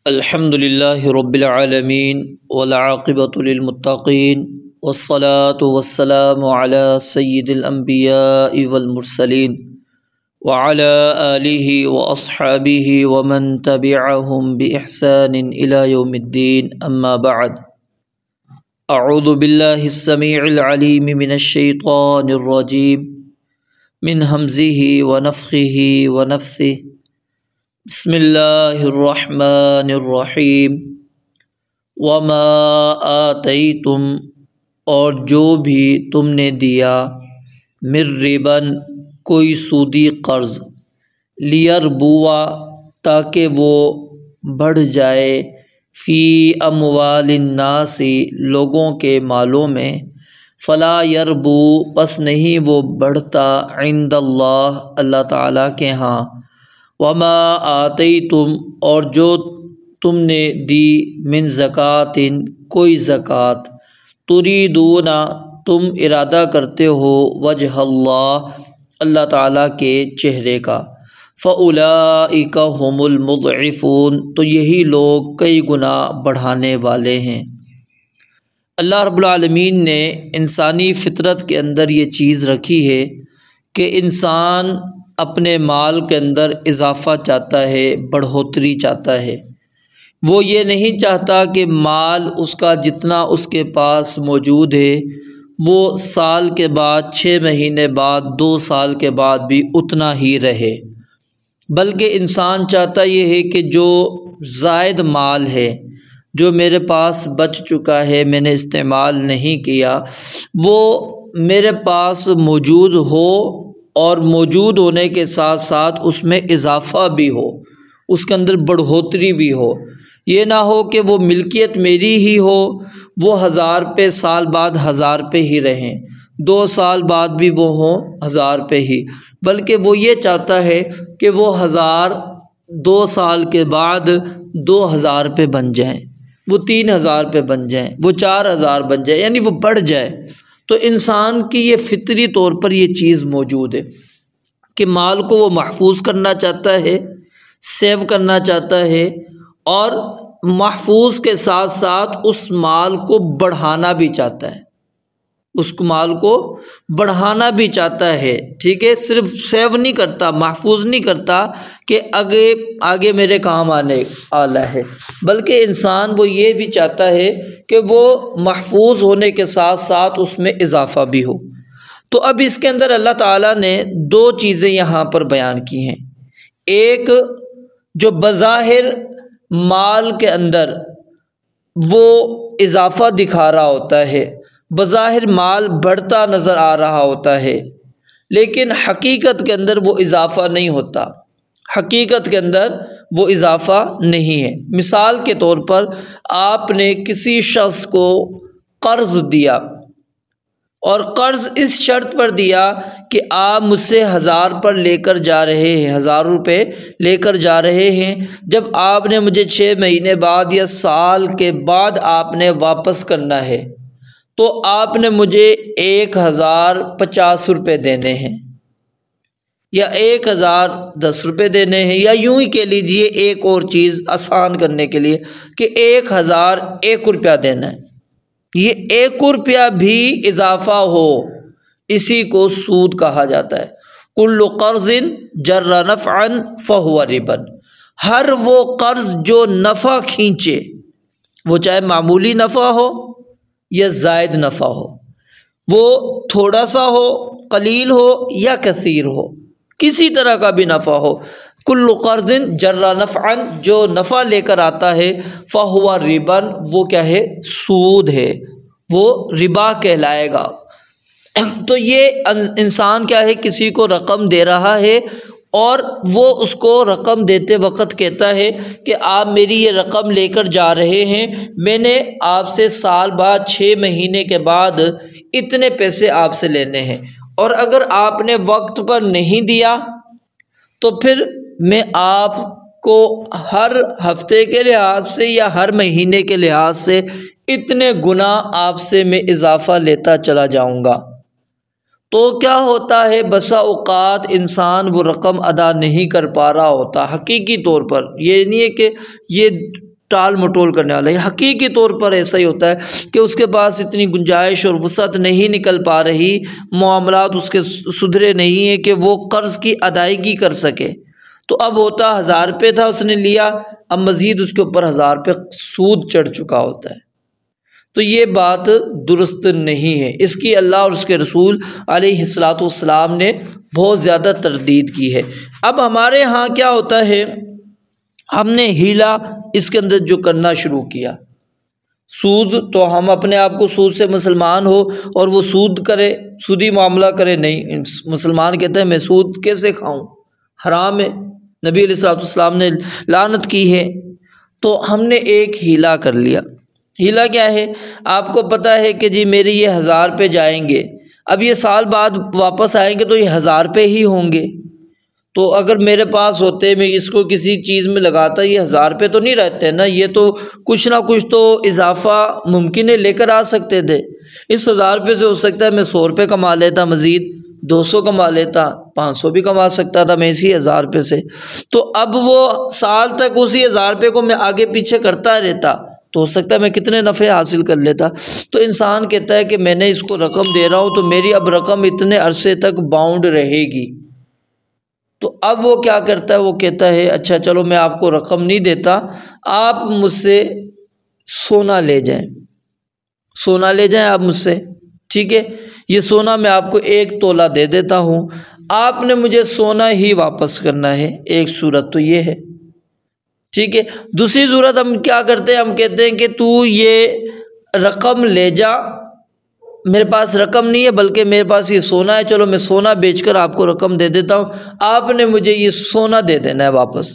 الحمد للہ رب العالمین والعاقبۃ للمتقین والصلاة والسلام علی سید الانبیاء والمرسلین وعلی آلہ واصحابہ ومن تبعہم بإحسان الی یوم الدین اما بعد اعوذ باللہ السمیع العلیم من الشیطان الرجیم من ہمزہ ونفخہ ونفثہ بسم اللہ الرحمن الرحیم وما آتیتم اور جو بھی تم نے دیا من ربن کوئی سودی قرض لیربوا تاکہ وہ بڑھ جائے فی اموال الناس لوگوں کے مالوں میں فلا یربو پس نہیں وہ بڑھتا عند اللہ اللہ تعالیٰ کے ہاں وما آتیتم اور جو تم نے دی من زکوٰۃ کوئی زکوٰۃ تریدون تم ارادہ کرتے ہو وجہ اللہ اللہ تعالیٰ کے چہرے کا فاولئک هم المضعفون تو یہی لوگ کئی گنا بڑھانے والے ہیں۔ اللہ رب العالمین نے انسانی فطرت کے اندر یہ چیز رکھی ہے کہ انسان اپنے مال کے اندر اضافہ چاہتا ہے، بڑھوتری چاہتا ہے۔ وہ یہ نہیں چاہتا کہ مال اس کا جتنا اس کے پاس موجود ہے وہ سال کے بعد 6 مہینے بعد 2 سال کے بعد بھی اتنا ہی رہے، بلکہ انسان چاہتا یہ ہے کہ جو زائد مال ہے جو میرے پاس بچ چکا ہے میں نے استعمال نہیں کیا وہ میرے پاس موجود ہو اور موجود ہونے کے ساتھ ساتھ اس میں اضافہ بھی ہو، اس کے اندر بڑھوتری بھی ہو۔ یہ نہ ہو کہ وہ ملکیت میری ہی ہو، وہ 1000 روپے سال بعد 1000 روپے ہی رہیں، 2 سال بعد بھی وہ ہوں 1000 روپے ہی، بلکہ وہ یہ چاہتا ہے کہ وہ 1000 2 سال کے بعد 2000 روپے بن جائیں، وہ 3000 روپے بن جائیں، وہ 4000 بن جائیں، یعنی وہ بڑھ جائے۔ تو انسان کی یہ فطری طور پر یہ چیز موجود ہے کہ مال کو وہ محفوظ کرنا چاہتا ہے، سیو کرنا چاہتا ہے، اور محفوظ کے ساتھ ساتھ اس مال کو بڑھانا بھی چاہتا ہے، اس مال کو بڑھانا بھی چاہتا ہے، ٹھیک ہے، صرف سیو نہیں کرتا، محفوظ نہیں کرتا کہ آگے میرے کام آنے والا ہے، بلکہ انسان وہ یہ بھی چاہتا ہے کہ وہ محفوظ ہونے کے ساتھ ساتھ اس میں اضافہ بھی ہو۔ تو اب اس کے اندر اللہ تعالیٰ نے 2 چیزیں یہاں پر بیان کی ہیں۔ ایک جو بظاہر مال کے اندر وہ اضافہ دکھا رہا ہوتا ہے، بظاہر مال بڑھتا نظر آ رہا ہوتا ہے، لیکن حقیقت کے اندر وہ اضافہ نہیں ہوتا، حقیقت کے اندر وہ اضافہ نہیں ہے۔ مثال کے طور پر آپ نے کسی شخص کو قرض دیا اور قرض اس شرط پر دیا کہ آپ مجھ سے 1000 پر لے کر جا رہے ہیں، 1000 روپے لے کر جا رہے ہیں، جب آپ نے مجھے 6 مہینے بعد یا سال کے بعد آپ نے واپس کرنا ہے تو آپ نے مجھے 1050 روپے دینے ہیں یا 1010 روپے دینے ہیں، یا یوں ہی کہہ لیجئے ایک اور چیز آسان کرنے کے لیے کہ 1001 روپیہ دینا ہے۔ یہ 1 روپیہ بھی اضافہ ہو اسی کو سود کہا جاتا ہے۔ کل قرض جر نفعا فہو ربا، ہر وہ قرض جو نفع کھینچے، وہ چاہے معمولی نفع ہو یا زائد نفع ہو، وہ تھوڑا سا ہو، قلیل ہو یا کثیر ہو، کسی طرح کا بھی نفع ہو، کل قرض جر نفعا جو نفع لے کر آتا ہے فہو ربا، وہ کیا ہے؟ سود ہے، وہ ربا کہلائے گا۔ تو یہ انسان کیا ہے؟ کسی کو رقم دے رہا ہے اور وہ اس کو رقم دیتے وقت کہتا ہے کہ آپ میری یہ رقم لے کر جا رہے ہیں، میں نے آپ سے سال بعد 6 مہینے کے بعد اتنے پیسے آپ سے لینے ہیں، اور اگر آپ نے وقت پر نہیں دیا تو پھر میں آپ کو ہر ہفتے کے لحاظ سے یا ہر مہینے کے لحاظ سے اتنے گنا آپ سے میں اضافہ لیتا چلا جاؤں گا۔ تو کیا ہوتا ہے، بسا اوقات انسان وہ رقم ادا نہیں کر پا رہا ہوتا حقیقی طور پر، یہ نہیں ہے کہ یہ ٹال مٹول کرنے والا ہے۔ حقیقی طور پر ایسا ہی ہوتا ہے کہ اس کے پاس اتنی گنجائش اور وسعت نہیں نکل پا رہی، معاملات اس کے سدھرے نہیں ہیں کہ وہ قرض کی ادائیگی کر سکے۔ تو اب ہوتا 1000 روپے تھا، اس نے لیا، اب مزید اس کے اوپر 1000 روپے سود چڑھ چکا ہوتا ہے۔ تو یہ بات درست نہیں ہے، اس کی اللہ اور اس کے رسول علیہ الصلاۃ والسلام نے بہت زیادہ تردید کی ہے۔ اب ہمارے ہاں کیا ہوتا ہے، ہم نے ہیلا اس کے اندر جو کرنا شروع کیا، سود، تو ہم اپنے آپ کو سود سے مسلمان ہو اور وہ سود کرے، سودی معاملہ کرے، نہیں، مسلمان کہتے ہیں میں سود کیسے کھاؤں، حرام ہے، نبی علیہ الصلوۃ والسلام نے لعنت کی ہے۔ تو ہم نے ایک ہیلا کر لیا۔ ہیلا کیا ہے؟ آپ کو پتہ ہے کہ جی میرے یہ 1000 روپے جائیں گے، اب یہ سال بعد واپس آئیں گے تو یہ 1000 روپے ہی ہوں گے، تو اگر میرے پاس ہوتے میں اس کو کسی چیز میں لگاتا، یہ 1000 روپے تو نہیں رہتے نا، یہ تو کچھ نہ کچھ تو اضافہ ممکن ہے لے کر آ سکتے تھے۔ اس 1000 روپے سے ہو سکتا ہے میں 100 روپے کما لیتا، مزید 200 کما لیتا، 500 بھی کما سکتا تھا میں اسی 1000 روپے سے۔ تو اب وہ سال تک اسی 1000 روپے کو میں آگے پیچھے کرتا رہتا تو ہو سکتا ہے میں کتنے نفع حاصل کر لیتا۔ تو انسان کہتا ہے کہ میں نے اس کو رقم دے رہا ہوں تو میری اب رقم اتنے عرصے تک باؤنڈ رہے گی۔ تو اب وہ کیا کرتا ہے، وہ کہتا ہے اچھا چلو میں آپ کو رقم نہیں دیتا، آپ مجھ سے سونا لے جائیں، سونا لے جائیں آپ مجھ سے، ٹھیک ہے، یہ سونا میں آپ کو 1 تولہ دے دیتا ہوں، آپ نے مجھے سونا ہی واپس کرنا ہے۔ ایک صورت تو یہ ہے، ٹھیک ہے۔ دوسری صورت ہم کیا کرتے ہیں، ہم کہتے ہیں کہ تو یہ رقم لے جا، میرے پاس رقم نہیں ہے بلکہ میرے پاس یہ سونا ہے، چلو میں سونا بیچ کر آپ کو رقم دے دیتا ہوں، آپ نے مجھے یہ سونا دے دینا ہے واپس۔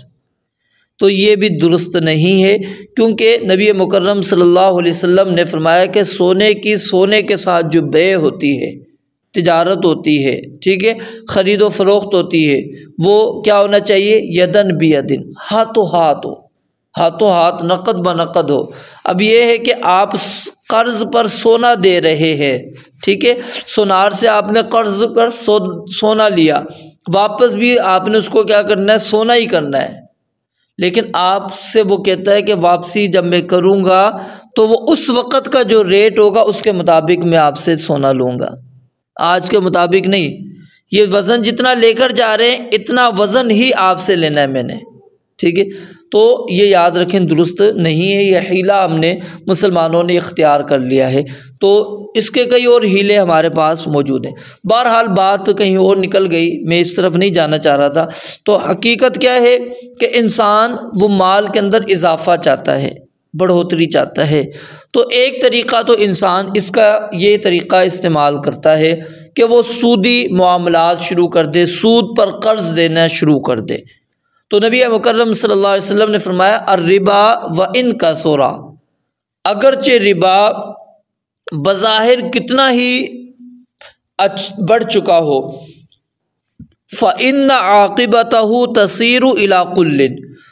تو یہ بھی درست نہیں ہے، کیونکہ نبی مکرم صلی اللہ علیہ وسلم نے فرمایا کہ سونے کے ساتھ جو بیع ہوتی ہے، تجارت ہوتی ہے، ٹھیک ہے، خرید و فروخت ہوتی ہے، وہ کیا ہونا چاہیے، یدن بیدن، ہاتھوں ہاتھ ہو، ہاتھوں ہاتھ، نقد بنقد ہو۔ اب یہ ہے کہ آپ قرض پر سونا دے رہے ہیں، ٹھیک ہے، سونار سے آپ نے قرض پر سونا لیا، واپس بھی آپ نے اس کو کیا کرنا ہے، سونا ہی کرنا ہے، لیکن آپ سے وہ کہتا ہے کہ واپسی جب میں کروں گا تو وہ اس وقت کا جو ریٹ ہوگا اس کے مطابق میں آپ سے سونا لوں گا، آج کے مطابق نہیں، یہ وزن جتنا لے کر جا رہے ہیں اتنا وزن ہی آپ سے لینا ہے میں نے، ٹھیک ہے۔ تو یہ یاد رکھیں درست نہیں ہے، یہ حیلہ ہم نے مسلمانوں نے اختیار کر لیا ہے۔ تو اس کے کئی اور حیلے ہمارے پاس موجود ہیں۔ بہرحال بات کہیں اور نکل گئی، میں اس طرف نہیں جانا چاہ رہا تھا۔ تو حقیقت کیا ہے کہ انسان وہ مال کے اندر اضافہ چاہتا ہے، بڑھوتری چاہتا ہے۔ تو ایک طریقہ تو انسان اس کا یہ طریقہ استعمال کرتا ہے کہ وہ سودی معاملات شروع کر دے، سود پر قرض دینا شروع کر دے۔ تو نبی مکرم صلی اللہ علیہ وسلم نے فرمایا الربا وان کثر، اگرچہ ربا بظاہر کتنا ہی بڑھ چکا ہو، فإن عاقبتہ تصیر الی قل،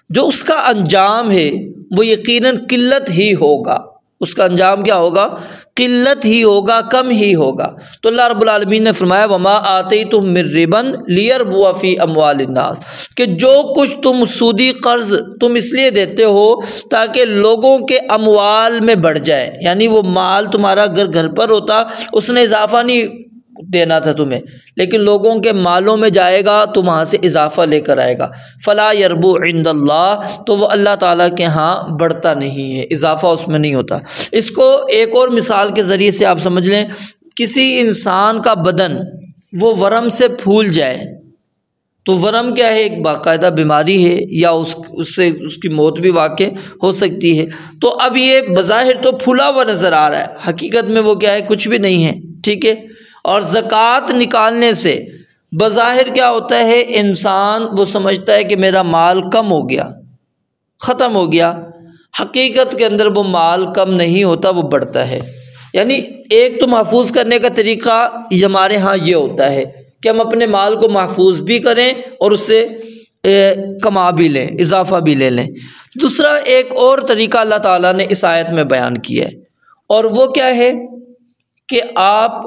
جو اس کا انجام ہے وہ یقیناً قلت ہی ہوگا، اس کا انجام کیا ہوگا، قلت ہی ہوگا، کم ہی ہوگا۔ تو اللہ رب العالمین نے فرمایا وما آتیتم من ربا لیربو فی اموال الناس، کہ جو کچھ تم سودی قرض تم اس لیے دیتے ہو تاکہ لوگوں کے اموال میں بڑھ جائے، یعنی وہ مال تمہارا اگر گھر پر ہوتا اس نے اضافہ نہیں دینا تھا تمہیں، لیکن لوگوں کے مالوں میں جائے گا تو وہاں سے اضافہ لے کر آئے گا، فلا یربو عند اللہ، تو وہ اللہ تعالیٰ کے ہاں بڑھتا نہیں ہے، اضافہ اس میں نہیں ہوتا۔ اس کو ایک اور مثال کے ذریعے سے آپ سمجھ لیں، کسی انسان کا بدن وہ ورم سے پھول جائے، تو ورم کیا ہے، ایک باقاعدہ بیماری ہے، یا اس سے اس کی موت بھی واقع ہو سکتی ہے۔ تو اب یہ بظاہر تو پھولا ہوا نظر آ رہا ہے، حقیقت میں وہ کیا ہے، کچھ بھی نہیں ہے، ٹھیک ہے۔ اور زکوٰۃ نکالنے سے بظاہر کیا ہوتا ہے، انسان وہ سمجھتا ہے کہ میرا مال کم ہو گیا، ختم ہو گیا، حقیقت کے اندر وہ مال کم نہیں ہوتا، وہ بڑھتا ہے۔ یعنی ایک تو محفوظ کرنے کا طریقہ ہمارے ہاں یہ ہوتا ہے کہ ہم اپنے مال کو محفوظ بھی کریں اور اس سے کما بھی لیں، اضافہ بھی لے لیں۔ دوسرا ایک اور طریقہ اللہ تعالیٰ نے اس آیت میں بیان کیا ہے، اور وہ کیا ہے کہ آپ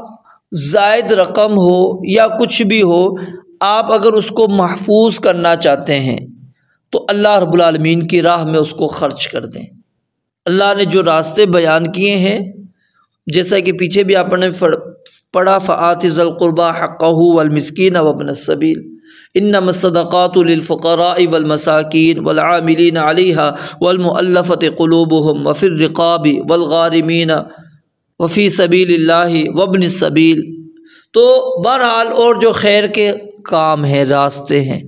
زائد رقم ہو یا کچھ بھی ہو، آپ اگر اس کو محفوظ کرنا چاہتے ہیں تو اللہ رب العالمین کی راہ میں اس کو خرچ کر دیں۔ اللہ نے جو راستے بیان کیے ہیں، جیسا کہ پیچھے بھی آپ نے پڑھا، فآت ذی القربى حقہ والمسکین وابن السبیل، انما الصدقات للفقراء والمساکین والعاملین علیہا والمؤلفۃ قلوبہم وفی الرقاب والغارمین وفی سبیل اللہ وابن السبیل۔ تو بہرحال اور جو خیر کے کام ہیں، راستے ہیں،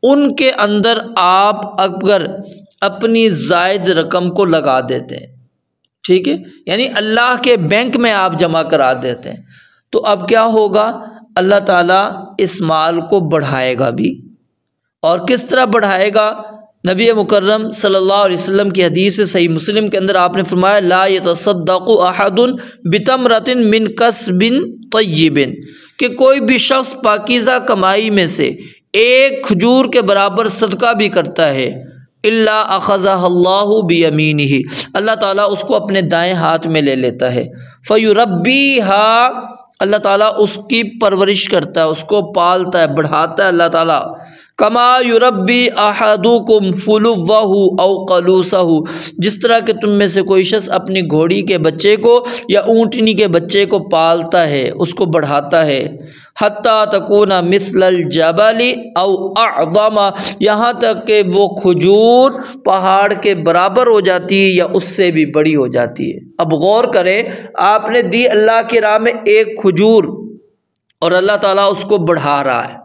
ان کے اندر آپ اگر اپنی زائد رقم کو لگا دیتے ہیں، ٹھیک ہے، یعنی اللہ کے بینک میں آپ جمع کرا دیتے ہیں، تو اب کیا ہوگا؟ اللہ تعالیٰ اس مال کو بڑھائے گا بھی۔ اور کس طرح بڑھائے گا؟ نبی مکرم صلی اللہ علیہ وسلم کی حدیث صحیح مسلم کے اندر آپ نے فرمایا، لا يتصدق احد بتمرۃ من کسب طیب، کہ کوئی بھی شخص پاکیزہ کمائی میں سے ایک کھجور کے برابر صدقہ بھی کرتا ہے، الا اخذہ اللہ بیمینہ، اللہ تعالیٰ اس کو اپنے دائیں ہاتھ میں لے لیتا ہے، فیربیہا، اللہ تعالیٰ اس کی پرورش کرتا ہے، اس کو پالتا ہے، بڑھاتا ہے اللہ تعالیٰ، کما یربی احدکم فلوہ او قلوسہ، جس طرح کہ تم میں سے کوئی شخص اپنی گھوڑی کے بچے کو یا اونٹنی کے بچے کو پالتا ہے، اس کو بڑھاتا ہے، حتیٰ تکون مثل الجبل او اعظم، یہاں تک کہ وہ کھجور پہاڑ کے برابر ہو جاتی ہے یا اس سے بھی بڑی ہو جاتی ہے۔ اب غور کریں، آپ نے دی اللہ کی راہ میں ایک کھجور، اور اللہ تعالیٰ اس کو بڑھا رہا ہے،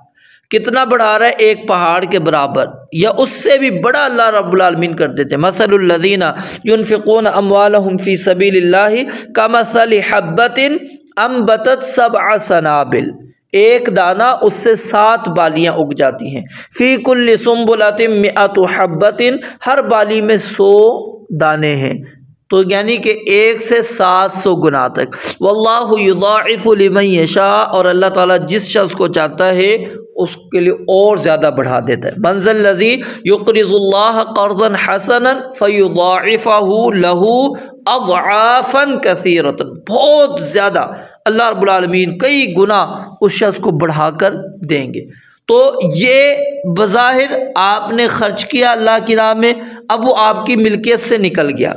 کتنا بڑھا رہا ہے؟ ایک پہاڑ کے برابر یا اس سے بھی بڑا اللہ رب العالمین کر دیتے۔ مثل الذین ينفقون اموالهم فی سبیل اللہ کمثل حبۃ انبتت سبع سنابل، ایک دانہ اس سے 7 بالیاں اگ جاتی ہیں، فی کل سنبلۃ 100 حبۃ، ہر بالی میں 100 دانے ہیں، تو یعنی کہ 1 سے 700 گنا تک۔ واللہ یضاعف لمن یشاء، اور اللہ تعالیٰ جس شخص کو چاہتا ہے اس کے لیے اور زیادہ بڑھا دیتا ہے۔ من ذا الذی یقرض اللہ قرضا حسنا فیضاعفہ لہ اضعافا کثیرۃ، بہت زیادہ اللہ رب العالمین کئی گنا اس شخص کو بڑھا کر دیں گے۔ تو یہ بظاہر آپ نے خرچ کیا اللہ کی راہ میں، اب وہ آپ کی ملکیت سے نکل گیا،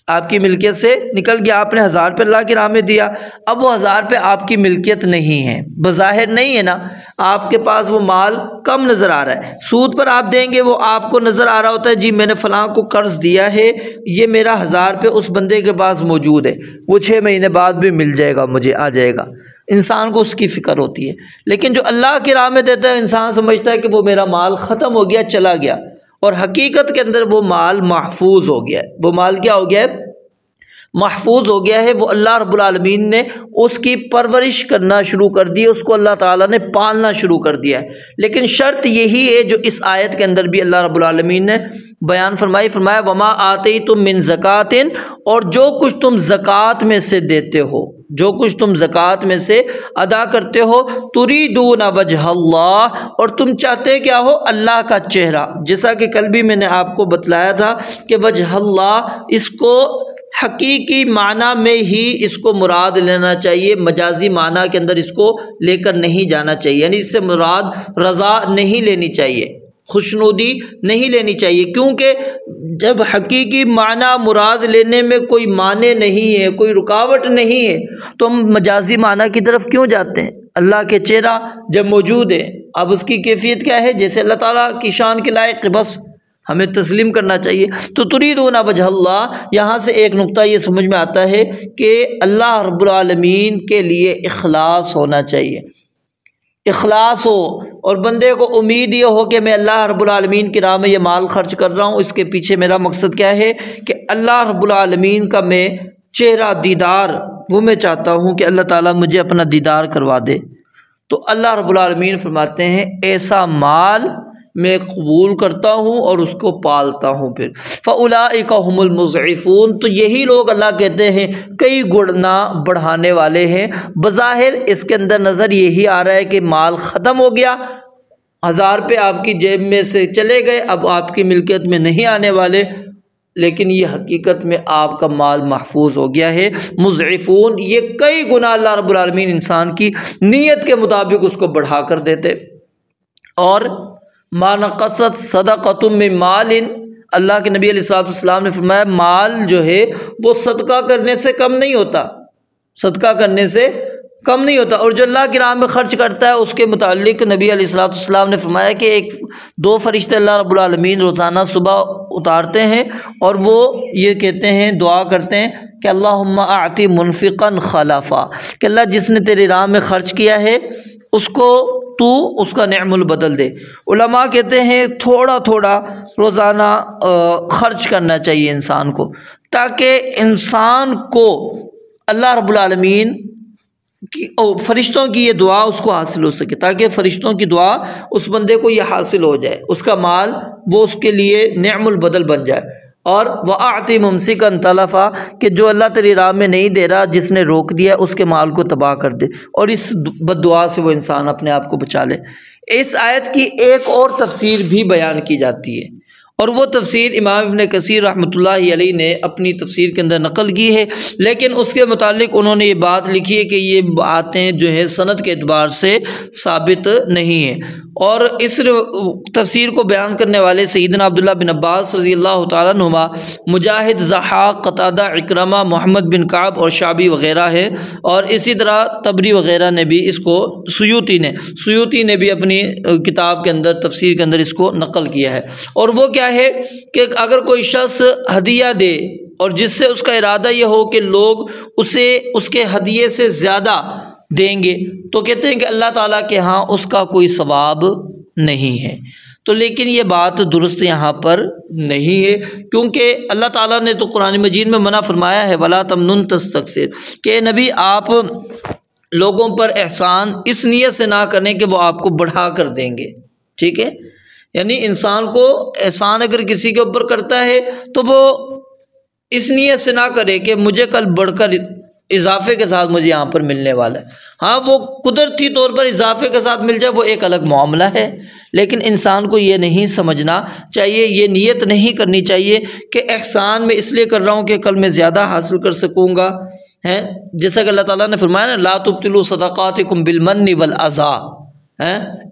آپ کی ملکیت سے نکل گیا، آپ نے 1000 روپے اللہ کی راہ میں دیا، اب وہ 1000 روپے آپ کی ملکیت نہیں ہے، بظاہر نہیں ہے نا، آپ کے پاس وہ مال کم نظر آ رہا ہے، سود پر آپ دیں گے وہ آپ کو نظر آ رہا ہوتا ہے، جی میں نے فلاں کو قرض دیا ہے، یہ میرا 1000 روپے اس بندے کے پاس موجود ہے، وہ 6 مہینے بعد بھی مل جائے گا، مجھے آ جائے گا، انسان کو اس کی فکر ہوتی ہے۔ لیکن جو اللہ کی راہ میں دیتا ہے، انسان سمجھتا ہے کہ وہ میرا مال ختم ہو گیا، چلا گیا، اور حقیقت کے اندر وہ مال محفوظ ہو گیا ہے۔ وہ مال کیا ہو گیا ہے؟ محفوظ ہو گیا ہے۔ وہ اللہ رب العالمین نے اس کی پرورش کرنا شروع کر دی، اس کو اللہ تعالیٰ نے پالنا شروع کر دیا ہے۔ لیکن شرط یہی ہے جو اس آیت کے اندر بھی اللہ رب العالمین نے بیان فرمایا وما آتیتم من زکات، اور جو کچھ تم زکوٰۃ میں سے دیتے ہو، جو کچھ تم زکوٰۃ میں سے ادا کرتے ہو، تریدون وجہ اللہ، اور تم چاہتے کیا ہو؟ اللہ کا چہرہ۔ جیسا کہ کل بھی میں نے آپ کو بتلایا تھا کہ وجہ اللہ، اس کو حقیقی معنی میں ہی اس کو مراد لینا چاہیے، مجازی معنی کے اندر اس کو لے کر نہیں جانا چاہیے، یعنی اس سے مراد رضا نہیں لینی چاہیے، خوشنودی نہیں لینی چاہیے، کیونکہ جب حقیقی معنی مراد لینے میں کوئی معنی نہیں ہے، کوئی رکاوٹ نہیں ہے، تو ہم مجازی معنی کی طرف کیوں جاتے ہیں؟ اللہ کے چہرہ جب موجود ہے، اب اس کی کیفیت کیا ہے؟ جیسے اللہ تعالیٰ کی شان کے لائق، بس ہمیں تسلیم کرنا چاہیے۔ تو تریدون وجہ اللہ، یہاں سے ایک نقطہ یہ سمجھ میں آتا ہے کہ اللہ رب العالمین کے لیے اخلاص ہونا چاہیے، اخلاص ہو، اور بندے کو امید یہ ہو کہ میں اللہ رب العالمین کی راہ میں یہ مال خرچ کر رہا ہوں، اس کے پیچھے میرا مقصد کیا ہے کہ اللہ رب العالمین کا میں چہرہ دیدار، وہ میں چاہتا ہوں کہ اللہ تعالیٰ مجھے اپنا دیدار کروا دے۔ تو اللہ رب العالمین فرماتے ہیں ایسا مال میں قبول کرتا ہوں اور اس کو پالتا ہوں۔ پھر فَأُولَٰئِكَ هُمُ الْمُضْعِفُونَ، تو یہی لوگ اللہ کہتے ہیں کئی گنا بڑھانے والے ہیں۔ بظاہر اس کے اندر نظر یہی آ رہا ہے کہ مال ختم ہو گیا، 1000 روپے آپ کی جیب میں سے چلے گئے، اب آپ کی ملکیت میں نہیں آنے والے، لیکن یہ حقیقت میں آپ کا مال محفوظ ہو گیا ہے۔ مضعفون، یہ کئی گنا اللہ رب العالمین انسان کی نیت کے مطابق اس کو بڑھا کر دیتے۔ اور ما نقصت صدقۃ من مال، اللہ کے نبی علیہ الصلوۃ والسلام نے فرمایا مال جو ہے وہ صدقہ کرنے سے کم نہیں ہوتا، صدقہ کرنے سے کم نہیں ہوتا، اور جو اللہ کی راہ میں خرچ کرتا ہے اس کے متعلق نبی علیہ الصلوۃ والسلام نے فرمایا کہ دو فرشتے اللہ رب العالمین روزانہ صبح اتارتے ہیں اور وہ یہ کہتے ہیں، دعا کرتے ہیں کہ اللہم اعطی منفقا خلفا، کہ اللہ جس نے تیری راہ میں خرچ کیا ہے اس کو تو اس کا نعم البدل دے۔ علماء کہتے ہیں تھوڑا تھوڑا روزانہ خرچ کرنا چاہیے انسان کو، تاکہ انسان کو اللہ رب العالمین کی فرشتوں کی یہ دعا اس کو حاصل ہو سکے، تاکہ فرشتوں کی دعا اس بندے کو یہ حاصل ہو جائے، اس کا مال وہ اس کے لیے نعم البدل بن جائے۔ اور وَأَعْطِ مُمْسِكًا تَلَفًا، کہ جو اللہ تیری راہ میں نہیں دے رہا، جس نے روک دیا اس کے مال کو تباہ کر دے، اور اس بد دعا سے وہ انسان اپنے آپ کو بچا لے۔ اس آیت کی ایک اور تفسیر بھی بیان کی جاتی ہے، اور وہ تفسیر امام ابن کثیر رحمۃ اللہ علیہ نے اپنی تفسیر کے اندر نقل کی ہے، لیکن اس کے متعلق انہوں نے یہ بات لکھی ہے کہ یہ باتیں جو ہے سند کے اعتبار سے ثابت نہیں ہیں۔ اور اس تفسیر کو بیان کرنے والے سیدنا عبداللہ بن عباس رضی اللہ تعالیٰ عنہما، مجاہد، ضحاک، قتادہ، اکرمہ، محمد بن کعب اور شعبی وغیرہ ہے، اور اسی طرح طبری وغیرہ نے بھی اس کو، سیوطی نے بھی اپنی کتاب کے اندر، تفسیر کے اندر اس کو نقل کیا ہے۔ اور وہ کیا ہے کہ اگر کوئی شخص ہدیہ دے اور جس سے اس کا ارادہ یہ ہو کہ لوگ اسے اس کے ہدیے سے زیادہ دیں گے، تو کہتے ہیں کہ اللہ تعالیٰ کے ہاں اس کا کوئی ثواب نہیں ہے۔ تو لیکن یہ بات درست یہاں پر نہیں ہے، کیونکہ اللہ تعالیٰ نے تو قرآن مجید میں منع فرمایا ہے وَلَا تَمْنُن تَسْتَكْثِرْ، کہ نبی آپ لوگوں پر احسان اس نیت سے نہ کریں کہ وہ آپ کو بڑھا کر دیں گے، ٹھیک ہے؟ یعنی انسان کو احسان اگر کسی کے اوپر کرتا ہے تو وہ اس نیت سے نہ کرے کہ مجھے کل بڑھ کر اضافے کے ساتھ مجھے یہاں پر ملنے والا ہے۔ ہاں وہ قدرتی طور پر اضافے کے ساتھ مل جائے وہ ایک الگ معاملہ ہے، لیکن انسان کو یہ نہیں سمجھنا چاہیے، یہ نیت نہیں کرنی چاہیے کہ احسان میں اس لیے کر رہا ہوں کہ کل میں زیادہ حاصل کر سکوں گا، ہے جیسا کہ اللہ تعالیٰ نے فرمایا نا لا تبطلوا صدقاتکم بالمن والاذی،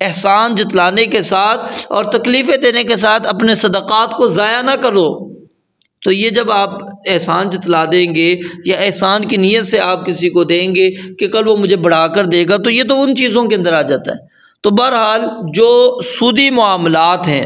احسان جتلانے کے ساتھ اور تکلیفیں دینے کے ساتھ اپنے صدقات کو ضائع نہ کرو۔ تو یہ جب آپ احسان جتلا دیں گے یا احسان کی نیت سے آپ کسی کو دیں گے کہ کل وہ مجھے بڑھا کر دے گا، تو یہ تو ان چیزوں کے اندر آ جاتا ہے۔ تو بہرحال جو سودی معاملات ہیں،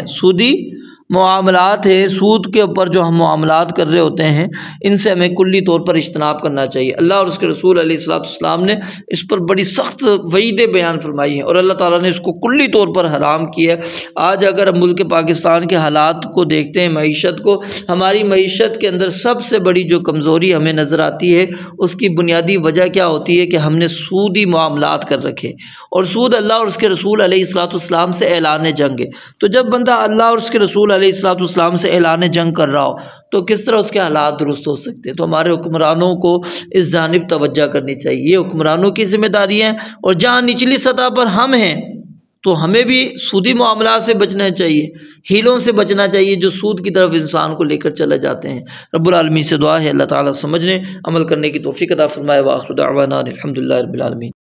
سود کے اوپر جو ہم معاملات کر رہے ہوتے ہیں، ان سے ہمیں کلی طور پر اجتناب کرنا چاہیے۔ اللہ اور اس کے رسول علیہ الصلوۃ والسلام نے اس پر بڑی سخت وعیدیں بیان فرمائی ہیں، اور اللہ تعالیٰ نے اس کو کلی طور پر حرام کیا ہے۔ آج اگر ہم ملک پاکستان کے حالات کو دیکھتے ہیں، معیشت کو، ہماری معیشت کے اندر سب سے بڑی جو کمزوری ہمیں نظر آتی ہے، اس کی بنیادی وجہ کیا ہوتی ہے کہ ہم نے سودی معاملات کر رکھے، اور سود اللہ اور اس کے رسول علیہ الصلوۃ والسلام سے اعلان جنگ ہے۔ تو جب بندہ اللہ اور اس کے رسول علیہ الصلوۃ والسلام سے اعلان جنگ کر رہا ہو تو کس طرح اس کے حالات درست ہو سکتے ہیں؟ تو ہمارے حکمرانوں کو اس جانب توجہ کرنی چاہیے، یہ حکمرانوں کی ذمہ داری ہے، اور جہاں نچلی سطح پر ہم ہیں تو ہمیں بھی سودی معاملات سے بچنا چاہیے، ہیلوں سے بچنا چاہیے جو سود کی طرف انسان کو لے کر چلے جاتے ہیں۔ رب العالمین سے دعا ہے اللہ تعالیٰ سمجھنے عمل کرنے کی توفیق عطا فرمائے۔ وآخر دعوانا الحمدللہ رب العالمین۔